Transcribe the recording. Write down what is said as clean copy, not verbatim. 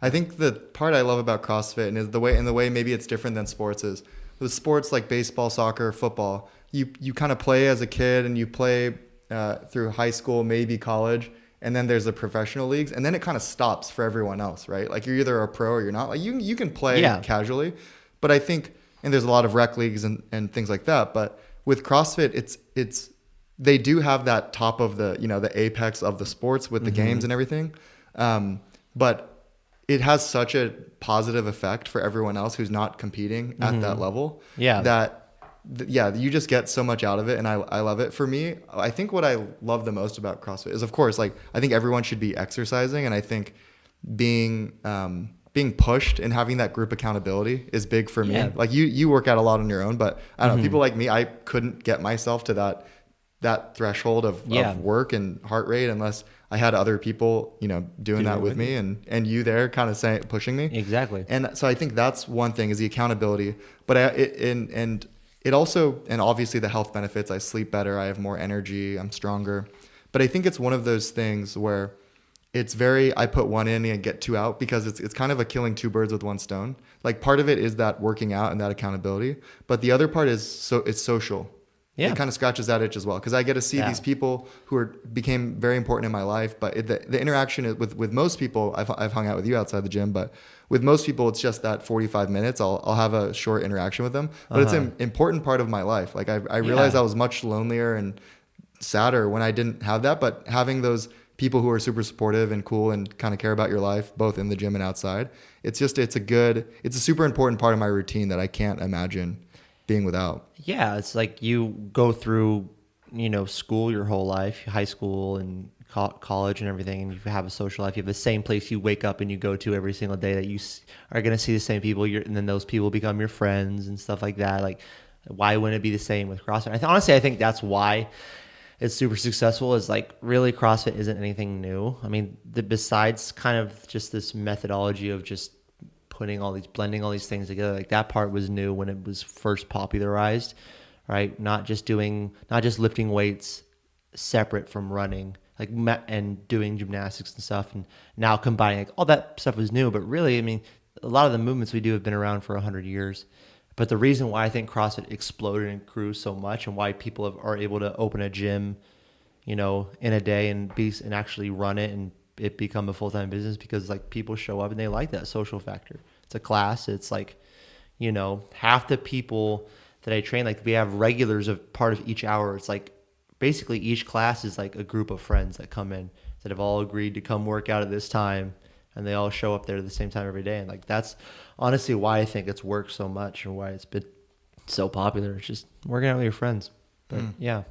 I think the part I love about CrossFit and is the way maybe it's different than sports is with sports like baseball, soccer, football, you kind of play as a kid and you play through high school, maybe college, and then there's the professional leagues, and then it kind of stops for everyone else, right? Like you're either a pro or you're not. Like you can play Yeah. casually, but I think and there's a lot of rec leagues and things like that. But with CrossFit, it's they do have that top of the the apex of the sports with the games and everything, but it has such a positive effect for everyone else who's not competing at that level Yeah. that yeah, you just get so much out of it, and I love it. For me, I think what I love the most about CrossFit is, of course, like I think everyone should be exercising, and I think being pushed and having that group accountability is big for me. Yeah. Like you work out a lot on your own, but I don't know, people like me, I couldn't get myself to that threshold of work and heart rate unless I had other people, doing that with me and you there kind of pushing me. Exactly. And so I think that's one thing is the accountability, but it also, and obviously the health benefits, I sleep better, I have more energy, I'm stronger. But I think it's one of those things where I put one in and get two out because it's kind of a killing two birds with one stone. Like part of it is that working out and that accountability, but the other part is it's social. Yeah. It kind of scratches that itch as well because I get to see these people who became very important in my life. But the interaction with most people, I've hung out with you outside the gym, but with most people, it's just that 45 minutes. I'll have a short interaction with them, but it's an important part of my life. Like I realized I was much lonelier and sadder when I didn't have that, but having those people who are super supportive and cool and kind of care about your life, both in the gym and outside, it's a super important part of my routine that I can't imagine being without. Yeah, it's like you go through, school your whole life, high school and college and everything, and you have a social life. You have the same place you wake up and you go to every single day that you are going to see the same people, and then those people become your friends and stuff like that. Like, why wouldn't it be the same with CrossFit? Honestly, I think that's why it's super successful is like really CrossFit isn't anything new. I mean, besides kind of just this methodology of just blending all these things together, like that part was new when it was first popularized, right? Not just lifting weights separate from running, like and doing gymnastics and stuff, and now combining like all that stuff was new. But really, I mean, a lot of the movements we do have been around for 100 years. But the reason why I think CrossFit exploded and grew so much, and why people are able to open a gym, in a day and actually run it and it become a full-time business, because like people show up and they like that social factor. It's a class. It's like, half the people that I train, like we have regulars of part of each hour. It's like basically each class is like a group of friends that come in that have all agreed to come work out at this time, and they all show up there at the same time every day. And like that's honestly why I think it's worked so much and why it's been so popular. It's just working out with your friends. But yeah.